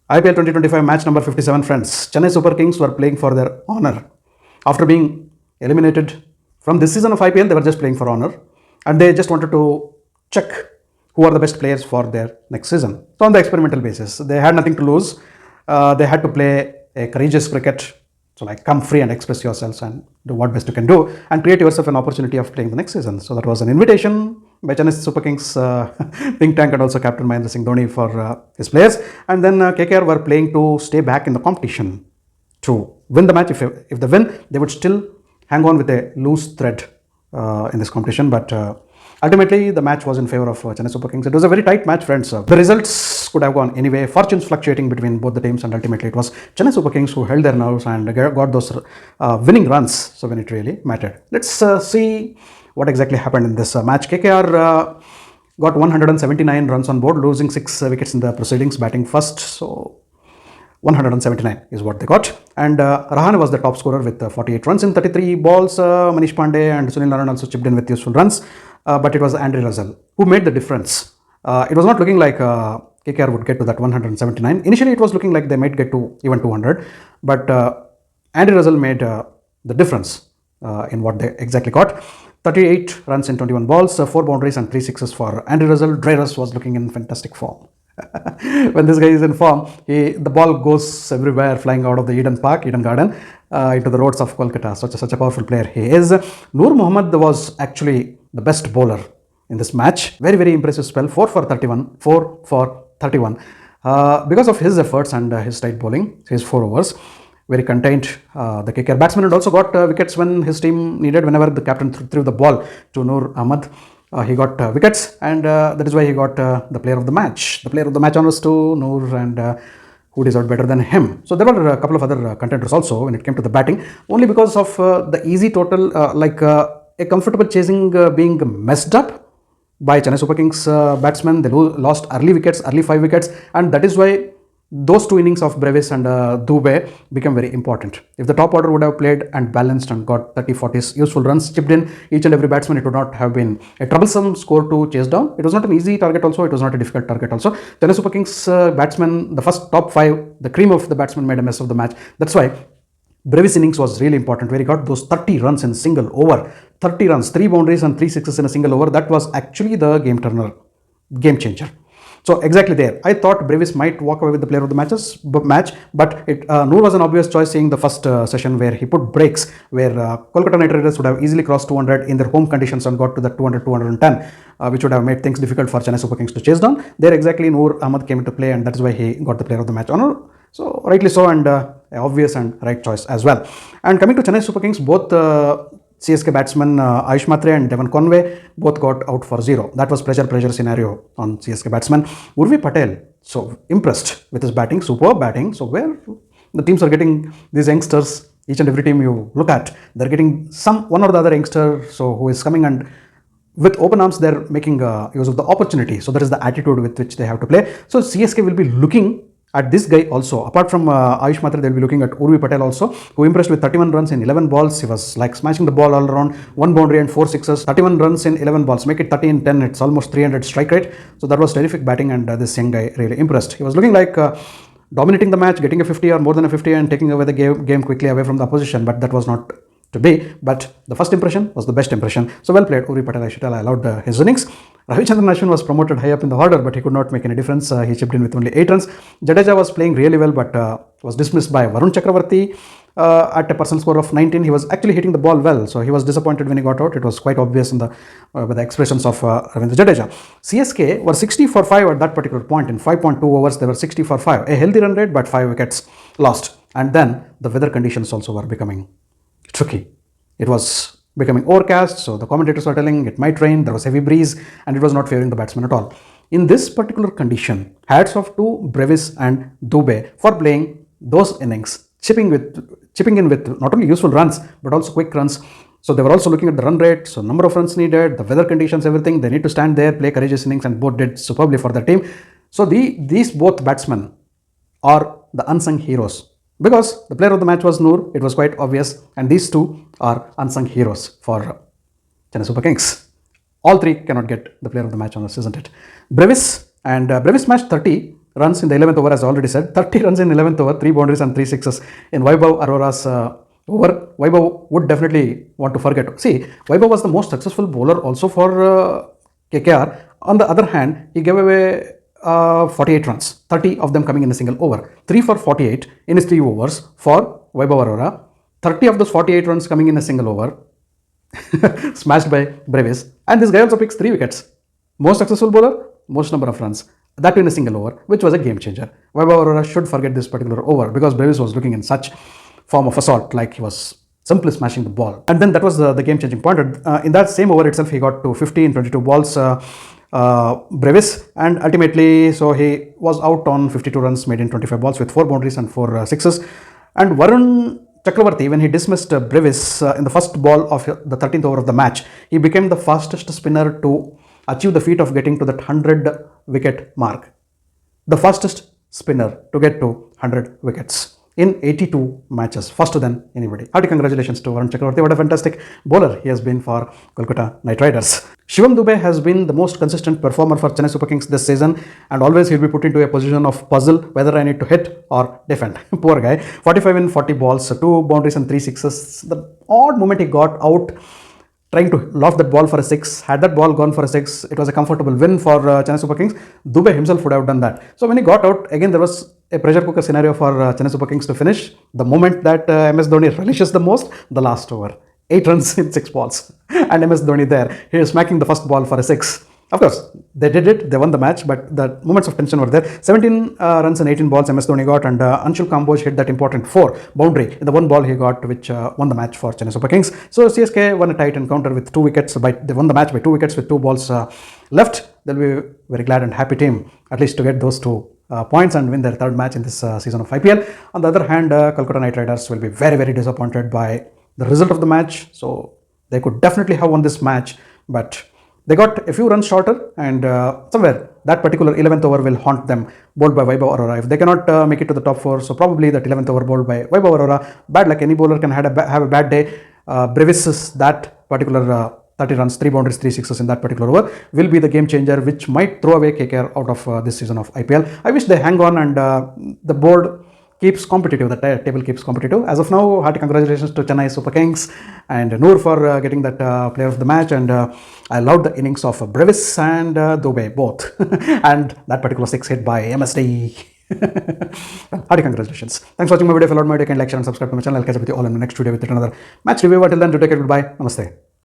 IPL 2025 match number 57, friends. Chennai Super Kings were playing for their honor. After being eliminated from this season of IPL, they were just playing for honor. And they just wanted to check who are the best players for their next season. So on the experimental basis, they had nothing to lose. They had to play a courageous cricket. So like come free and express yourselves and do what best you can do and create yourself an opportunity of playing the next season. So that was an invitation by Chennai Super Kings think tank and also Captain Mahendra Singh Dhoni for his players. And then KKR were playing to stay back in the competition to win the match. If they win, they would still hang on with a loose thread in this competition. But ultimately, the match was in favor of Chennai Super Kings. It was a very tight match, friends. The results could have gone anyway. Fortunes fluctuating between both the teams, and ultimately it was Chennai Super Kings who held their nerves and got those winning runs. So when it really mattered, let's see what exactly happened in this match. KKR got 179 runs on board, losing 6 wickets in the proceedings, batting first. So 179 is what they got. And Rahane was the top scorer with 48 runs in 33 balls. Manish Pandey and Sunil Narine also chipped in with useful runs. But it was Andre Russell who made the difference. It was not looking like KKR would get to that 179. Initially, it was looking like they might get to even 200. But Andre Russell made the difference in what they exactly got. 38 runs in 21 balls, 4 boundaries and 3 sixes for Andre Russell. Drevis was looking in fantastic form. When this guy is in form, the ball goes everywhere, flying out of the Eden Garden, into the roads of Kolkata. Such a powerful player he is. Noor Mohammad was actually the best bowler in this match. Very, very impressive spell. 4 for 31. Because of his efforts and his tight bowling, his 4 overs, very contained. The KKR batsman had also got wickets when his team needed. Whenever the captain threw the ball to Noor Ahmed, he got wickets, and that is why he got the player of the match. The player of the match honors to Noor, and who deserved better than him. So there were a couple of other contenders also when it came to the batting, only because of the easy total, a comfortable chasing being messed up by Chennai Super Kings batsmen. They lost early wickets, early 5 wickets, and that is why those 2 innings of Brevis and DUBE became very important. If the top order would have played and balanced and got 30-40 useful runs chipped in each and every batsman, it would not have been a troublesome score to chase down. It was not an easy target also, it was not a difficult target also. Chennai Super Kings batsmen, the first top 5, the cream of the batsmen made a mess of the match. That's why Brevis innings was really important, where he got those 30 runs in single over. 30 runs, 3 boundaries and 3 sixes in a single over. That was actually the game changer. So exactly there, I thought Brevis might walk away with the player of the match, but Noor was an obvious choice, seeing the first session where he put breaks, where Kolkata Knight Riders would have easily crossed 200 in their home conditions and got to the 200-210, which would have made things difficult for Chennai Super Kings to chase down. There exactly Noor Ahmed came into play, and that's why he got the player of the match honor. So rightly so, and obvious and right choice as well. And coming to Chennai Super Kings, both CSK batsmen Ayush Matre and Devon Conway both got out for 0. That was pressure scenario on CSK batsman. Urvi Patel, so impressed with his batting, superb batting. So where the teams are getting these youngsters, each and every team you look at, they're getting one or the other youngster, so who is coming, and with open arms they're making use of the opportunity. So that is the attitude with which they have to play. So CSK will be looking at this guy also. Apart from Ayush Matre, they'll be looking at Urvi Patel also, who impressed with 31 runs in 11 balls. He was like smashing the ball all around, 1 boundary and 4 sixes. 31 runs in 11 balls, make it 30 in 10. It's almost 300 strike rate. So that was terrific batting, and this young guy really impressed. He was looking like dominating the match, getting a 50 or more than a 50 and taking away the game quickly away from the opposition, but that was not to be. But the first impression was the best impression. So well played, Urvi Patel. I should tell, I allowed his innings. Ravichandran Ashwin was promoted high up in the order, but he could not make any difference. He chipped in with only 8 runs. Jadeja was playing really well, but was dismissed by Varun Chakravarti at a personal score of 19. He was actually hitting the ball well, so he was disappointed when he got out. It was quite obvious in with the expressions of Ravindra Jadeja. CSK were 60 for 5 at that particular point. In 5.2 overs, they were 60 for 5. A healthy run rate, but 5 wickets lost. And then the weather conditions also were becoming tricky. It was becoming overcast, so the commentators were telling it might rain, there was heavy breeze, and it was not favoring the batsman at all. In this particular condition, hats off to Brevis and DUBE for playing those innings, chipping in with not only useful runs, but also quick runs. So they were also looking at the run rate, so number of runs needed, the weather conditions, everything. They need to stand there, play courageous innings, and both did superbly for the team. So these both batsmen are the unsung heroes. Because the player of the match was Noor, it was quite obvious, and these 2 are unsung heroes for Chennai Super Kings. All 3 cannot get the player of the match honors, isn't it? Brevis smashed 30 runs in the 11th over, as I already said. 30 runs in 11th over, 3 boundaries and 3 sixes in Vaibhav Arora's over. Vaibhav would definitely want to forget. See, Vaibhav was the most successful bowler also for KKR. On the other hand, he gave away 48 runs, 30 of them coming in a single over. 3 for 48 in his 3 overs for Vaibhav Arora. 30 of those 48 runs coming in a single over. Smashed by Brevis. And this guy also picks 3 wickets. Most successful bowler, most number of runs. That in a single over, which was a game changer. Vaibhav Arora should forget this particular over because Brevis was looking in such form of assault, like he was simply smashing the ball. And then that was the game-changing point. In that same over itself, he got to 50 in 22 balls, Brevis, and ultimately, so he was out on 52 runs made in 25 balls with 4 boundaries and 4 sixes. And Varun Chakravarti, when he dismissed Brevis in the first ball of the 13th over of the match, he became the fastest spinner to achieve the feat of getting to that 100 wicket mark. The fastest spinner to get to 100 wickets in 82 matches, faster than anybody. Hearty congratulations to Varun Chakravarti. What a fantastic bowler he has been for Kolkata Knight Riders. Shivam Dube has been the most consistent performer for Chennai Super Kings this season, and always he'll be put into a position of puzzle whether I need to hit or defend. Poor guy. 45 in 40 balls, 2 boundaries and 3 sixes. The odd moment he got out trying to loft that ball for a 6. Had that ball gone for a 6, it was a comfortable win for Chennai Super Kings. Dube himself would have done that. So when he got out, again there was a pressure cooker scenario for Chennai Super Kings to finish. The moment that MS Dhoni relishes the most, the last over. 8 runs in 6 balls. And MS Dhoni there, he is smacking the first ball for a 6. Of course, they did it, they won the match, but the moments of tension were there. 17 runs and 18 balls MS Dhoni got, and Anshul Kamboj hit that important 4 boundary in the 1 ball he got, which won the match for Chennai Super Kings. So CSK won a tight encounter with 2 wickets. They won the match by 2 wickets with 2 balls left. They'll be very glad and happy team, at least to get those 2 points and win their 3rd match in this season of IPL. On the other hand, Kolkata Knight Riders will be very, very disappointed by the result of the match. So they could definitely have won this match, but they got a few runs shorter, and somewhere that particular 11th over will haunt them, bowled by Vaibhav Arora. If they cannot make it to the top 4, so probably that 11th over bowled by Vaibhav Arora. Bad luck, any bowler can have a bad day. Brevis is that particular 30 runs, 3 boundaries, 3 sixes in that particular over will be the game changer, which might throw away KKR out of this season of IPL. I wish they hang on and the board keeps competitive, the table keeps competitive. As of now, hearty congratulations to Chennai Super Kings and Noor for getting that player of the match. And I loved the innings of Brevis and Dube both. And that particular 6 hit by MSD. Hearty congratulations. Thanks for watching my video. If you loved my video, you can like, share and subscribe to my channel. I'll catch up with you all in the next video with another match review. Until then, do take care. Goodbye. Namaste.